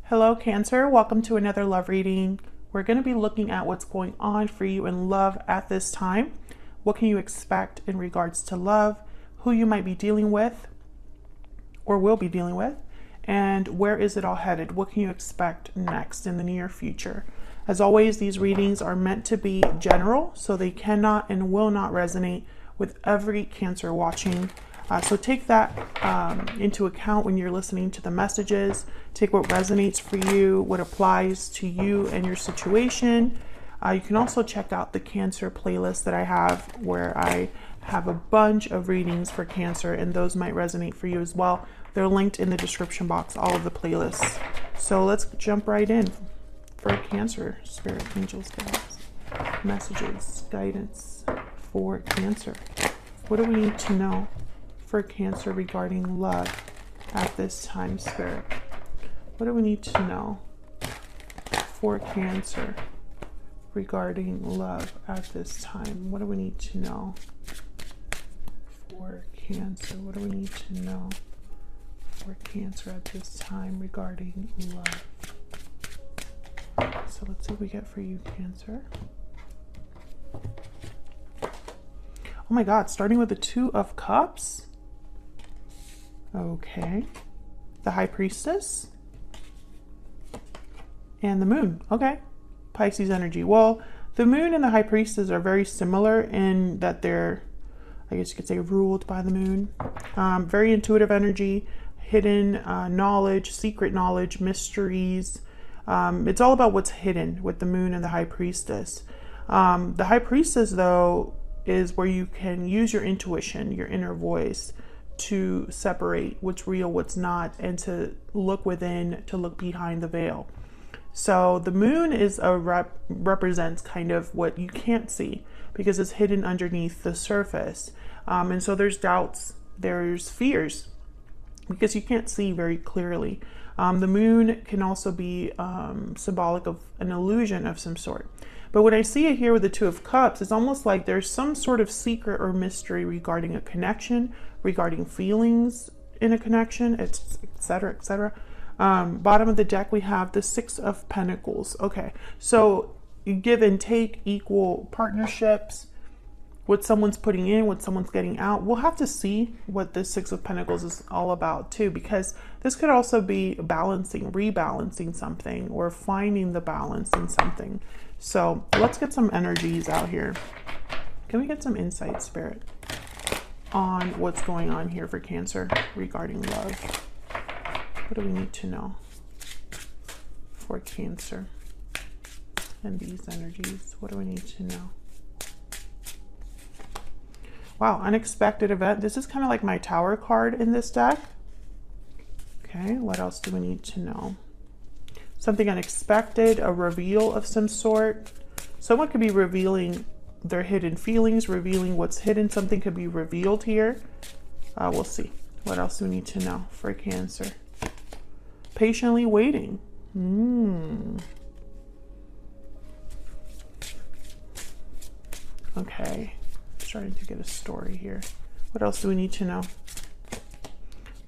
Hello, Cancer. Welcome to another love reading. We're going to be looking at what's going on for you in love at this time. What can you expect in regards to love, who you might be dealing with or will be dealing with, and where is it all headed? What can you expect next in the near future? As always, these readings are meant to be general, so they cannot and will not resonate with every Cancer watching. So take that into account when you're listening to the messages. Take what resonates for you, what applies to you and your situation. You can also check out the Cancer playlist that I have, where I have a bunch of readings for Cancer, and those might resonate for you as well. They're linked in the description box, all of the playlists. So let's jump right in for Cancer. Spirit, angels, guides, messages, guidance for Cancer. What do we need to know for Cancer regarding love at this time, Spirit? What do we need to know for Cancer regarding love at this time? What do we need to know for Cancer? What do we need to know for Cancer at this time regarding love? So let's see what we get for you, Cancer. Oh my God, starting with the Two of Cups. Okay. The High Priestess. And the Moon. Okay. Pisces energy. Well, the Moon and the High Priestess are very similar in that they're, I guess you could say, ruled by the Moon. Very intuitive energy, hidden knowledge, secret knowledge, mysteries. It's all about what's hidden with the Moon and the High Priestess. The High Priestess, though, is where you can use your intuition, your inner voice, to separate what's real, what's not, and to look within, to look behind the veil. So the Moon is represents kind of what you can't see because it's hidden underneath the surface. And so there's doubts, there's fears because you can't see very clearly. The Moon can also be symbolic of an illusion of some sort. But when I see it here with the Two of Cups, it's almost like there's some sort of secret or mystery regarding a connection, regarding feelings in a connection, etc., etc. Bottom of the deck, we have the Six of Pentacles. Okay, so give and take, equal partnerships, what someone's putting in, what someone's getting out. We'll have to see what the Six of Pentacles is all about too, because this could also be balancing, rebalancing something, or finding the balance in something. So let's get some energies out here. Can we get some insight, Spirit, on what's going on here for Cancer regarding love? What do we need to know for Cancer and these energies? What do we need to know? Wow, unexpected event. This is kind of like my Tower card in this deck. Okay, what else do we need to know? Something unexpected, a reveal of some sort. Someone could be revealing their hidden feelings, revealing what's hidden. Something could be revealed here. We'll see. What else do we need to know for Cancer? Patiently waiting. Okay. Starting to get a story here. What else do we need to know?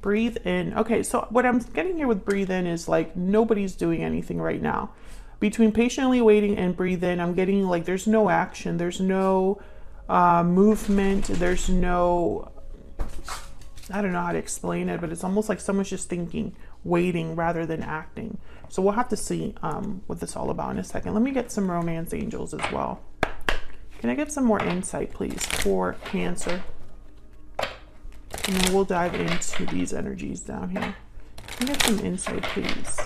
Breathe in. Okay, so what I'm getting here with breathe in is like nobody's doing anything right now. Between patiently waiting and breathe in, I'm getting like there's no action, there's no movement, there's no, I don't know how to explain it, but it's almost like someone's just thinking, waiting rather than acting. So we'll have to see what this is all about in a second. Let me get some romance angels as well. Can I get some more insight, please, for Cancer? And then we'll dive into these energies down here. Can I get some insight, please,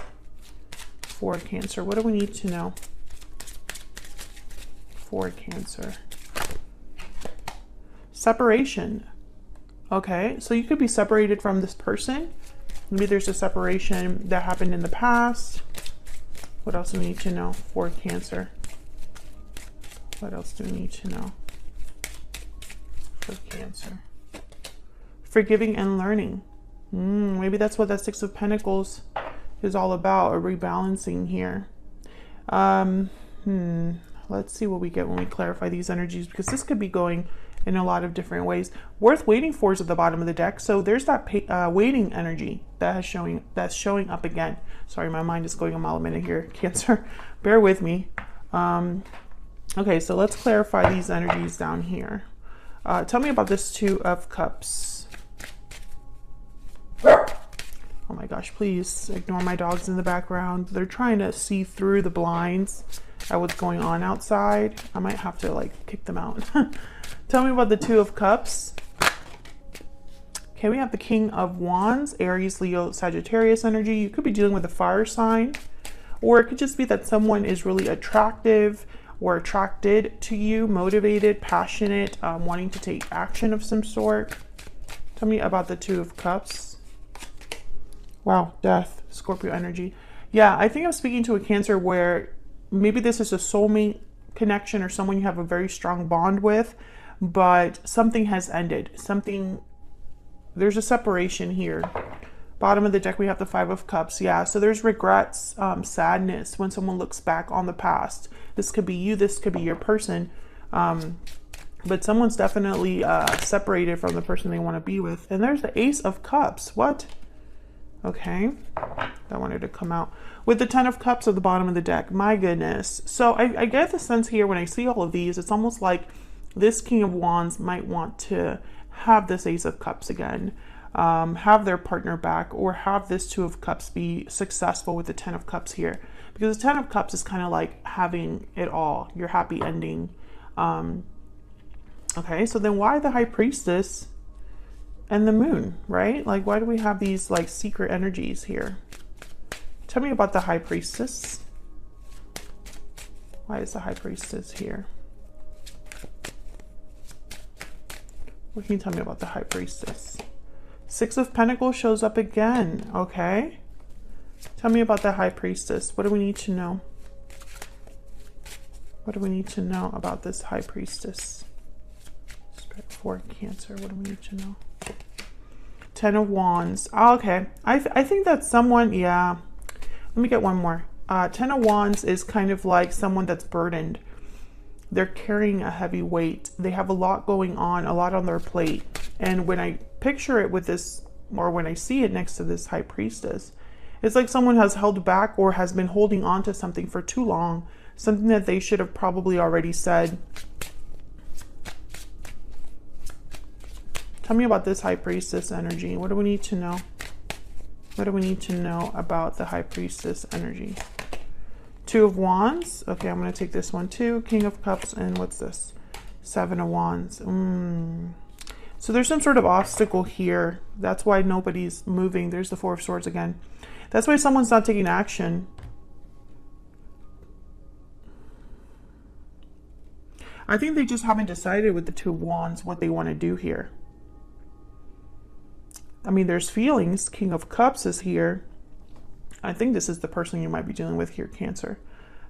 for Cancer? What do we need to know for Cancer? Separation. Okay, so you could be separated from this person. Maybe there's a separation that happened in the past. What else do we need to know for Cancer? What else do we need to know for Cancer? Forgiving and learning. Maybe that's what that Six of Pentacles is all about, a rebalancing here. Let's see what we get when we clarify these energies, because this could be going in a lot of different ways. Worth waiting for is at the bottom of the deck. So there's that waiting energy that's showing up again. Sorry, my mind is going a mile a minute here, Cancer. Bear with me. Okay, so let's clarify these energies down here. Tell me about this Two of Cups. Oh my gosh, please ignore my dogs in the background. They're trying to see through the blinds at what's going on outside. I might have to like kick them out. Tell me about the Two of Cups. Okay, we have the King of Wands, Aries, Leo, Sagittarius energy. You could be dealing with a fire sign, or it could just be that someone is really attractive or attracted to you, motivated, passionate, wanting to take action of some sort. Tell me about the Two of Cups. Wow, Death, Scorpio energy. Yeah, I think I'm speaking to a Cancer where maybe this is a soulmate connection or someone you have a very strong bond with, but something has ended. There's a separation here. Bottom of the deck, we have the Five of Cups. Yeah, so there's regrets, sadness when someone looks back on the past. This could be you, this could be your person. But someone's definitely separated from the person they want to be with. And there's the Ace of Cups. What? Okay, that wanted to come out. With the Ten of Cups at the bottom of the deck, my goodness. So I get the sense here when I see all of these, it's almost like this King of Wands might want to have this Ace of Cups again, have their partner back, or have this Two of Cups be successful with the Ten of Cups here. Because the Ten of Cups is kind of like having it all, your happy ending. Okay, so then why the High Priestess and the Moon, right? Like, why do we have these like secret energies here? Tell me about the High Priestess. Why is the High Priestess here? What can you tell me about the High Priestess? Six of Pentacles shows up again. Okay. Tell me about the High Priestess. What do we need to know? What do we need to know about this High Priestess? Spirit for Cancer. What do we need to know? Ten of Wands. Oh, okay. I think that's someone, yeah. Let me get one more. Ten of Wands is kind of like someone that's burdened. They're carrying a heavy weight. They have a lot going on, a lot on their plate. And when I picture it with this, or when I see it next to this High Priestess, it's like someone has held back or has been holding on to something for too long. Something that they should have probably already said. Tell me about this High Priestess energy. What do we need to know? What do we need to know about the High Priestess energy? Two of Wands. Okay, I'm going to take this one too. King of Cups, and what's this? Seven of Wands. So there's some sort of obstacle here. That's why nobody's moving. There's the Four of Swords again. That's why someone's not taking action. I think they just haven't decided with the Two of Wands what they want to do here. I mean, there's feelings. King of Cups is here. I think this is the person you might be dealing with here, Cancer.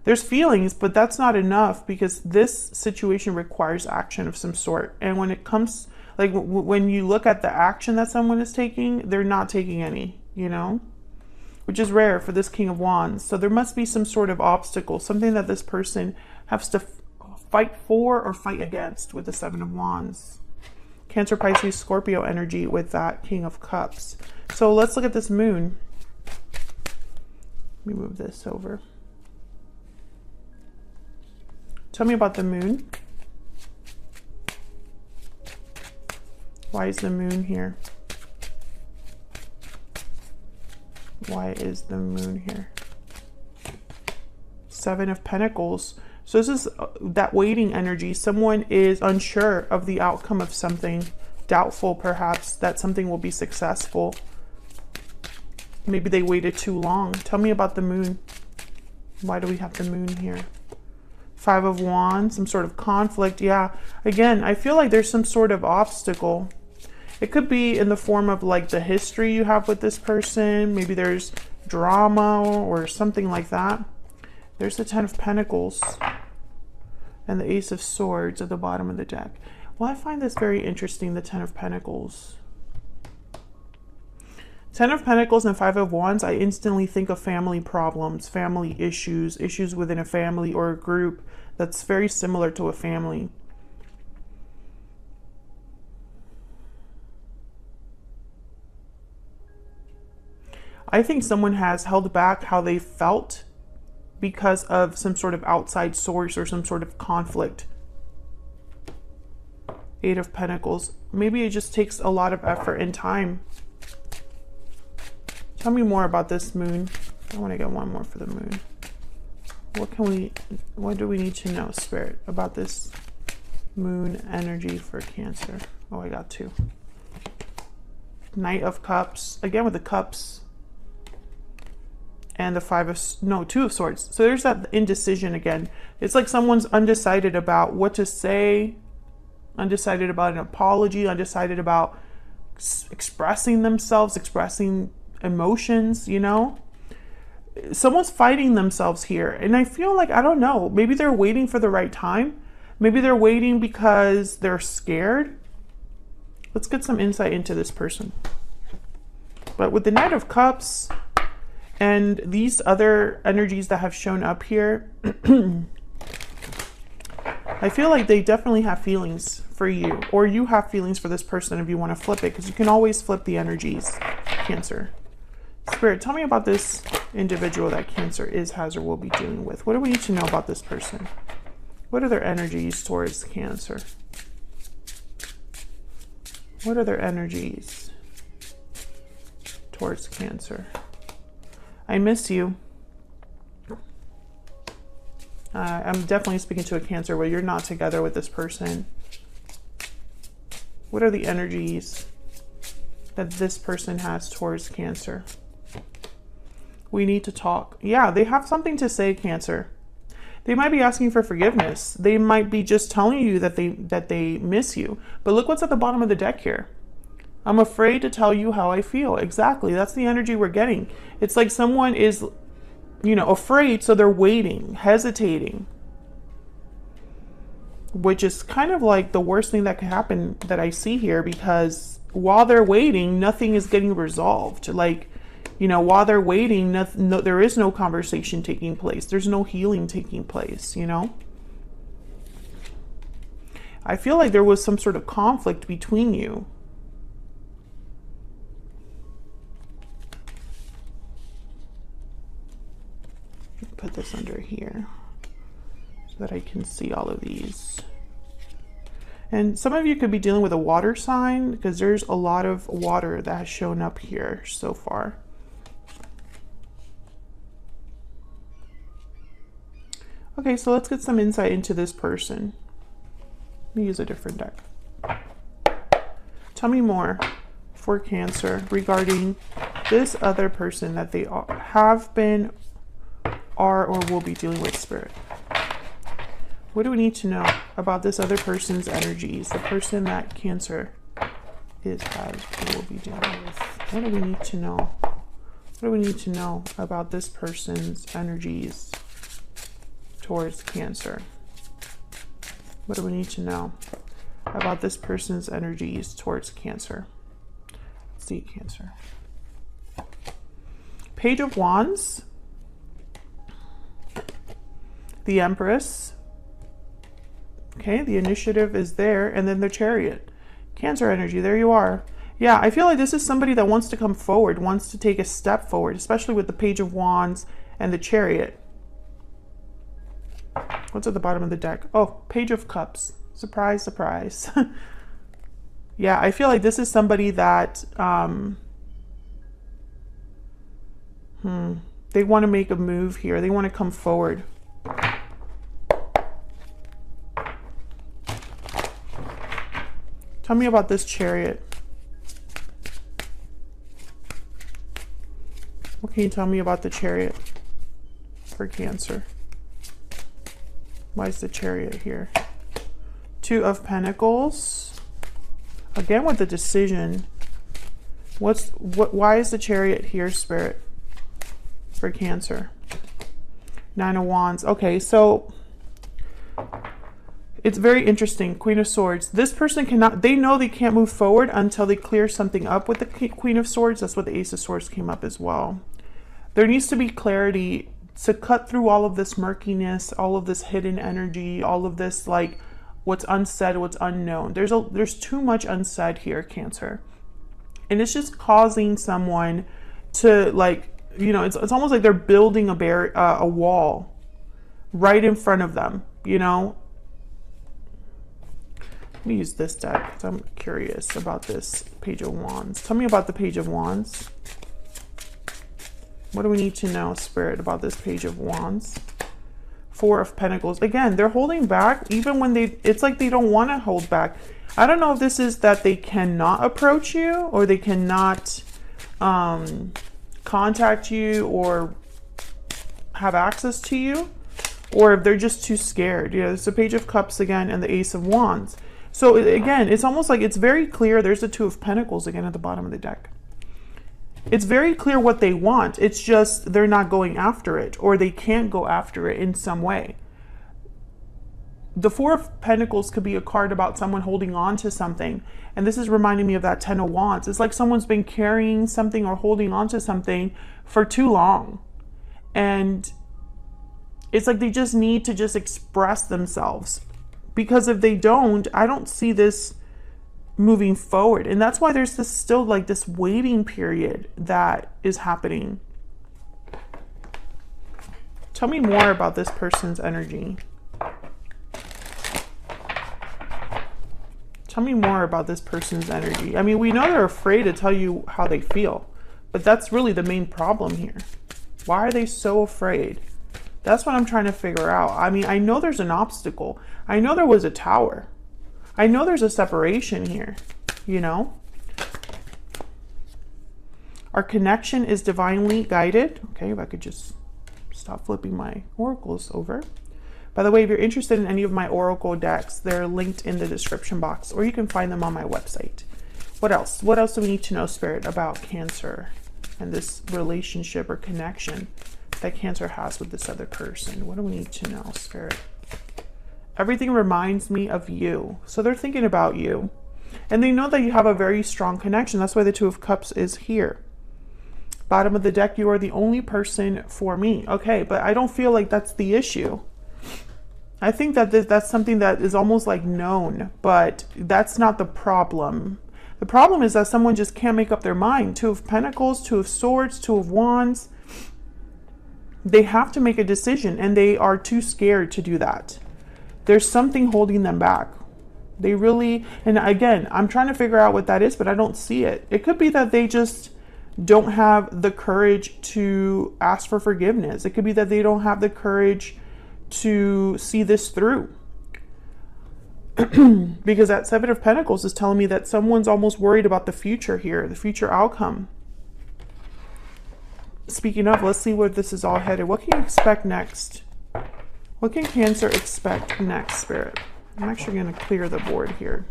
There's feelings, but that's not enough because this situation requires action of some sort. And when it comes, like when you look at the action that someone is taking, they're not taking any, you know, which is rare for this King of Wands. So there must be some sort of obstacle, something that this person has to fight for or fight against with the Seven of Wands. Cancer, Pisces, Scorpio energy with that King of Cups. So let's look at this Moon. Let me move this over. Tell me about the Moon. Why is the Moon here? Why is the Moon here? Seven of Pentacles. So this is that waiting energy. Someone is unsure of the outcome of something, doubtful perhaps that something will be successful. Maybe they waited too long. Tell me about the Moon. Why do we have the Moon here? Five of Wands, some sort of conflict. Yeah, again, I feel like there's some sort of obstacle. It could be in the form of like the history you have with this person. Maybe there's drama or something like that. There's the Ten of Pentacles and the Ace of Swords at the bottom of the deck. Well, I find this very interesting, the Ten of Pentacles. Ten of Pentacles and Five of Wands, I instantly think of family problems, family issues, issues within a family or a group that's very similar to a family. I think someone has held back how they felt because of some sort of outside source or some sort of conflict. Eight of Pentacles. Maybe it just takes a lot of effort and time. Tell me more about this moon. I want to get one more for the moon. What do we need to know, Spirit, about this moon energy for Cancer? Oh, I got two. Knight of Cups. Again with the cups. And the Two of Swords. So there's that indecision again. It's like someone's undecided about what to say, undecided about an apology, undecided about expressing themselves, expressing emotions, you know? Someone's fighting themselves here. And I feel like, I don't know, maybe they're waiting for the right time. Maybe they're waiting because they're scared. Let's get some insight into this person. But with the Knight of Cups and these other energies that have shown up here, I feel like they definitely have feelings for you, or you have feelings for this person if you want to flip it, because you can always flip the energies, Cancer. Spirit, tell me about this individual that Cancer is, has, or will be dealing with. What do we need to know about this person? What are their energies towards Cancer? What are their energies towards Cancer? I miss you. I'm definitely speaking to a Cancer where you're not together with this person. What are the energies that this person has towards Cancer? We need to talk. Yeah, they have something to say, Cancer. They might be asking for forgiveness. They might be just telling you that they miss you. But look what's at the bottom of the deck here. I'm afraid to tell you how I feel. Exactly. That's the energy we're getting. It's like someone is, you know, afraid, so they're waiting, hesitating. Which is kind of like the worst thing that could happen that I see here, because while they're waiting, nothing is getting resolved. Like, you know, while they're waiting, there is no conversation taking place. There's no healing taking place, you know? I feel like there was some sort of conflict between you. Put this under here so that I can see all of these. And some of you could be dealing with a water sign, because there's a lot of water that has shown up here so far. Okay, so let's get some insight into this person. Let me use a different deck. Tell me more for Cancer regarding this other person that they have been, are, or will be dealing with, Spirit. What do we need to know about this other person's energies? The person that Cancer is, has, or will be dealing with. What do we need to know? What do we need to know about this person's energies towards Cancer? What do we need to know about this person's energies towards Cancer? Let's see, Cancer. Page of Wands. The Empress. Okay, the initiative is there, and then the Chariot. Cancer energy, there you are. Yeah, I feel like this is somebody that wants to come forward, wants to take a step forward, especially with the Page of Wands and the Chariot. What's at the bottom of the deck? Oh, Page of Cups. Surprise, surprise. Yeah, I feel like this is somebody that they want to make a move here. They want to come forward. Tell me about this Chariot. What can you tell me about the Chariot for Cancer? Why is the Chariot here? Two of Pentacles. Again with the decision. Why is the Chariot here, Spirit, for Cancer? Nine of Wands. Okay, so it's very interesting. Queen of Swords. This person cannot, they know they can't move forward until they clear something up with the Queen of Swords. That's what the Ace of Swords came up as well. There needs to be clarity to cut through all of this murkiness, all of this hidden energy, all of this, like, what's unsaid, what's unknown. There's too much unsaid here, Cancer. And it's just causing someone to, like, you know, it's almost like they're building a wall right in front of them, you know. Let me use this deck because I'm curious about this Page of Wands. Tell me about the Page of Wands. What do we need to know, Spirit, about this Page of Wands? Four of Pentacles. Again, they're holding back even when it's like they don't want to hold back. I don't know if this is that they cannot approach you, or they cannot contact you or have access to you, or if they're just too scared. You know, it's the Page of Cups again and the Ace of Wands. So again, it's almost like it's very clear. There's the Two of Pentacles again at the bottom of the deck. It's very clear what they want. It's just they're not going after it, or they can't go after it in some way. The Four of Pentacles could be a card about someone holding on to something. And this is reminding me of that Ten of Wands. It's like someone's been carrying something or holding on to something for too long. And it's like they just need to just express themselves. Because if they don't, I don't see this moving forward. And that's why there's this still like this waiting period that is happening. Tell me more about this person's energy. Tell me more about this person's energy. I mean, we know they're afraid to tell you how they feel, but that's really the main problem here. Why are they so afraid? That's what I'm trying to figure out. I mean, I know there's an obstacle. I know there was a tower. I know there's a separation here, you know? Our connection is divinely guided. Okay, if I could just stop flipping my oracles over. By the way, if you're interested in any of my oracle decks, they're linked in the description box, or you can find them on my website. What else? What else do we need to know, Spirit, about Cancer and this relationship or connection that Cancer has with this other person? What do we need to know, Spirit? Everything reminds me of you. So they're thinking about you. And they know that you have a very strong connection. That's why the Two of Cups is here. Bottom of the deck, you are the only person for me. Okay, but I don't feel like that's the issue. I think that that's something that is almost like known, but that's not the problem. The problem is that someone just can't make up their mind. Two of Pentacles, Two of Swords, Two of Wands. They have to make a decision, and they are too scared to do that. There's something holding them back. They really, and again, I'm trying to figure out what that is, but I don't see it. It could be that they just don't have the courage to ask for forgiveness. It could be that they don't have the courage to see this through. Because that Seven of Pentacles is telling me that someone's almost worried about the future here, the future outcome. Speaking of, let's see where this is all headed. What can you expect next? What can Cancer expect next, Spirit? I'm actually going to clear the board here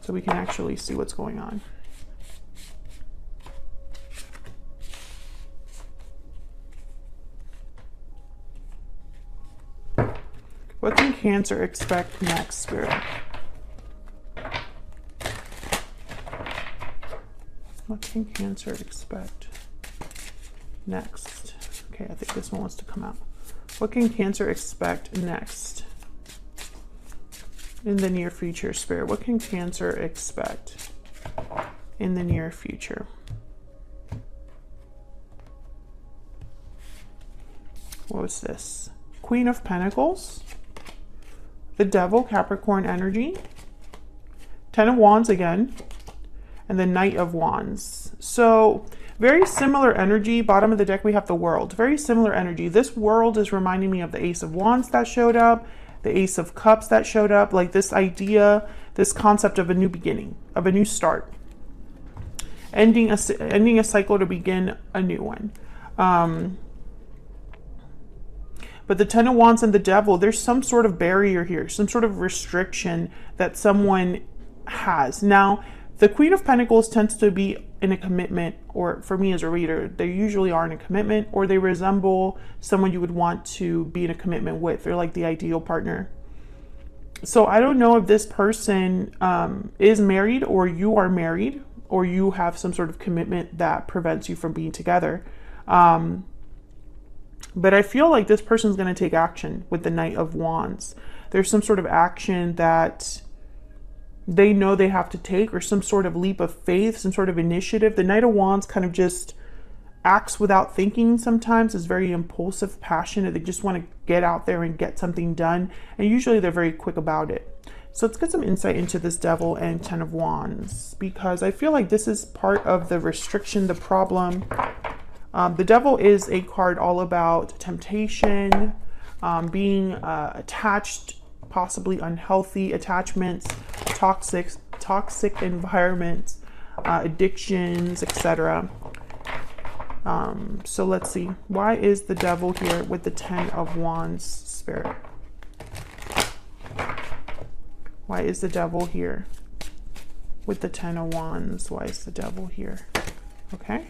so we can actually see what's going on. What can Cancer expect next, Spirit? What can Cancer expect next? Okay, I think this one wants to come out. What can Cancer expect next in the near future, Spirit? What can Cancer expect in the near future? What was this? Queen of Pentacles. The Devil, Capricorn energy. Ten of Wands again. And the Knight of Wands. So very similar energy. Bottom of the deck, we have the World. Very similar energy. This World is reminding me of the Ace of Wands that showed up. The Ace of Cups that showed up. Like this idea, this concept of a new beginning, of a new start. Ending a cycle to begin a new one. But the Ten of Wands and the Devil, there's some sort of barrier here, some sort of restriction that someone has. Now, the Queen of Pentacles tends to be in a commitment, or for me as a reader, they usually are in a commitment, or they resemble someone you would want to be in a commitment with. They're like the ideal partner. So I don't know if this person is married, or you are married, or you have some sort of commitment that prevents you from being together. But I feel like this person's going to take action with the Knight of Wands. There's some sort of action that they know they have to take, or some sort of leap of faith, some sort of initiative. The Knight of Wands kind of just acts without thinking sometimes, is very impulsive, passionate. They just want to get out there and get something done. And usually they're very quick about it. So let's get some insight into this Devil and Ten of Wands, because I feel like this is part of the restriction, the problem. The Devil is a card all about temptation, being attached, possibly unhealthy attachments, toxic environments, addictions, etc. So let's see. Why is the Devil here with the Ten of Wands, Spirit? Why is the Devil here with the Ten of Wands? Why is the Devil here? Okay.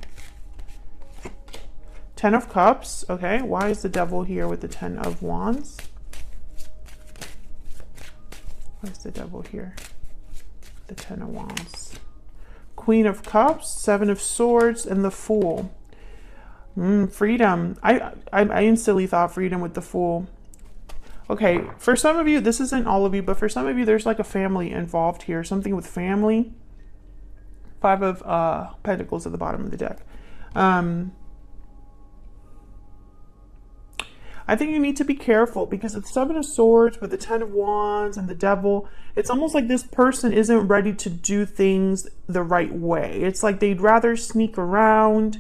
Ten of Cups. Okay. Why is the Devil here with the Ten of Wands? Why is the Devil here? The Ten of Wands. Queen of Cups, Seven of Swords, and the Fool. Freedom. I instantly thought freedom with the Fool. Okay, for some of you, this isn't all of you, but for some of you, there's like a family involved here. Something with family. Five of Pentacles at the bottom of the deck. I think you need to be careful, because it's Seven of Swords with the Ten of Wands and the Devil. It's almost like this person isn't ready to do things the right way. It's like they'd rather sneak around,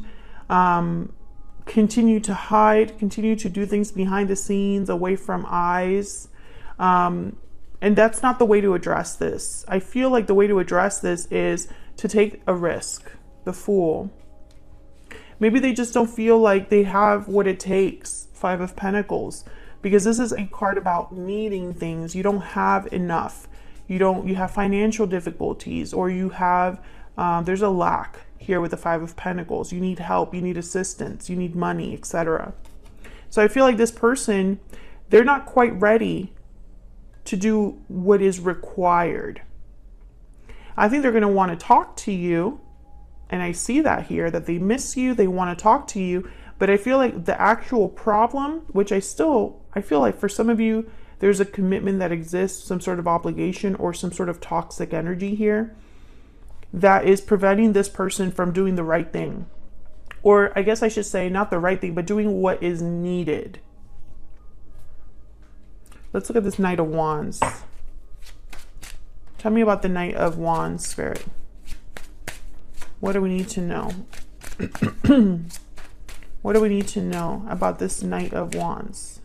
continue to hide, continue to do things behind the scenes, away from eyes. And that's not the way to address this. I feel like the way to address this is to take a risk. The Fool. Maybe they just don't feel like they have what it takes. Five of Pentacles. Because this is a card about needing things. You don't have enough. You have financial difficulties, or you have, there's a lack here with the Five of Pentacles. You need help, you need assistance, you need money, etc. So I feel like this person, they're not quite ready to do what is required. I think they're going to want to talk to you, and I see that here, that they miss you, they want to talk to you, but I feel like the actual problem, which I feel like for some of you, there's a commitment that exists, some sort of obligation or some sort of toxic energy here that is preventing this person from doing the right thing. Or I guess I should say not the right thing, but doing what is needed. Let's look at this Knight of Wands. Tell me about the Knight of Wands, Spirit. What do we need to know? What do we need to know about this Knight of Wands?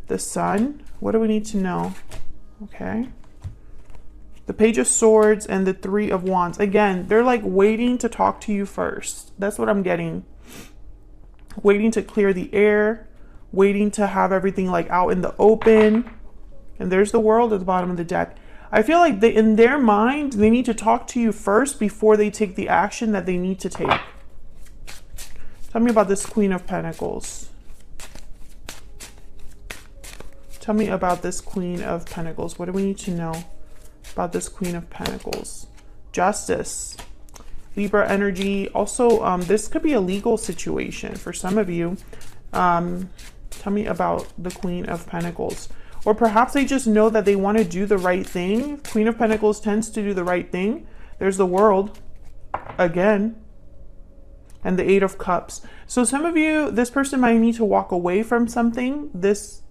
The Sun. What do we need to know? Okay. The Page of Swords and the Three of Wands. Again, they're like waiting to talk to you first. That's what I'm getting. Waiting to clear the air. Waiting to have everything like out in the open. And there's the World at the bottom of the deck. I feel like in their mind, they need to talk to you first before they take the action that they need to take. Tell me about this Queen of Pentacles. Tell me about this Queen of Pentacles. What do we need to know about this Queen of Pentacles? Justice. Libra energy. Also, this could be a legal situation for some of you. Tell me about the Queen of Pentacles. Or perhaps they just know that they want to do the right thing. Queen of Pentacles tends to do the right thing. There's the World again. And the Eight of Cups. So some of you, this person might need to walk away from something, this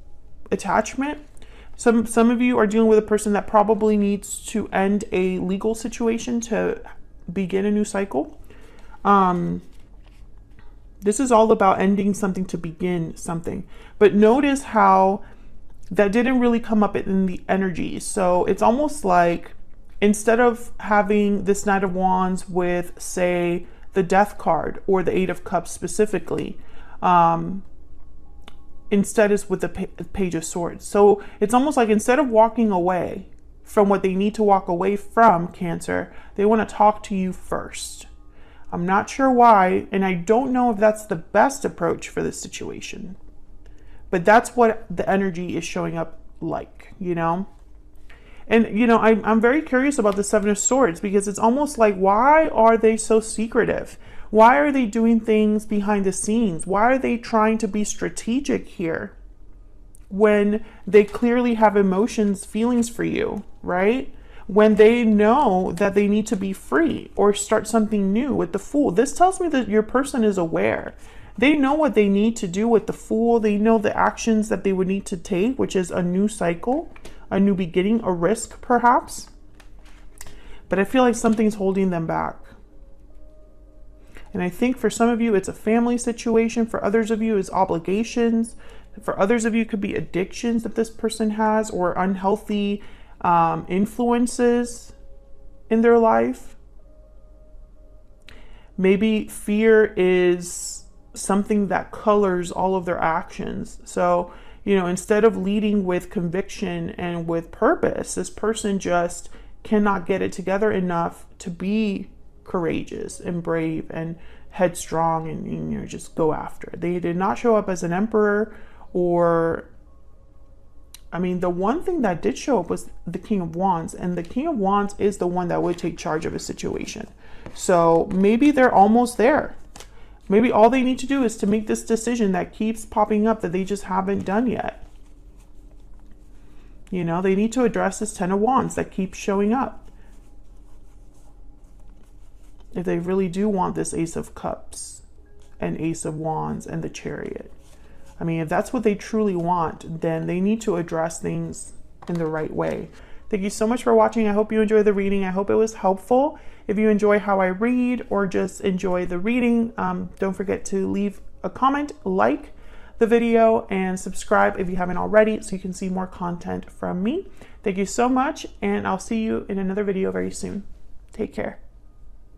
attachment. Some of you are dealing with a person that probably needs to end a legal situation to begin a new cycle. This is all about ending something to begin something. But notice how that didn't really come up in the energy. So it's almost like instead of having this Knight of Wands with, say, the Death card or the Eight of Cups specifically, instead is with the Page of Swords. So it's almost like instead of walking away from what they need to walk away from, Cancer, they want to talk to you first. I'm not sure why, and I don't know if that's the best approach for this situation, but that's what the energy is showing up like, you know? And, you know, I'm very curious about the Seven of Swords, because it's almost like, why are they so secretive? Why are they doing things behind the scenes? Why are they trying to be strategic here when they clearly have emotions, feelings for you, right? when they know that they need to be free or start something new. With the Fool, this tells me that your person is aware. They know what they need to do with the Fool. They know the actions that they would need to take, which is a new cycle, a new beginning, a risk perhaps. But I feel like something's holding them back. And I think for some of you, it's a family situation. For others of you, it's obligations. For others of you, it could be addictions that this person has, or unhealthy influences in their life. Maybe fear is something that colors all of their actions. So, you know, instead of leading with conviction and with purpose, this person just cannot get it together enough to be courageous and brave and headstrong and, you know, just go after it. They did not show up as an emperor, or, I mean, the one thing that did show up was the King of Wands, and the King of Wands is the one that would take charge of a situation. So maybe they're almost there. Maybe all they need to do is to make this decision that keeps popping up that they just haven't done yet. You know, they need to address this Ten of Wands that keeps showing up. If they really do want this Ace of Cups and Ace of Wands and the Chariot. I mean, if that's what they truly want, then they need to address things in the right way. Thank you so much for watching. I hope you enjoyed the reading. I hope it was helpful. If you enjoy how I read or just enjoy the reading, don't forget to leave a comment, like the video, and subscribe if you haven't already so you can see more content from me. Thank you so much, and I'll see you in another video very soon. Take care.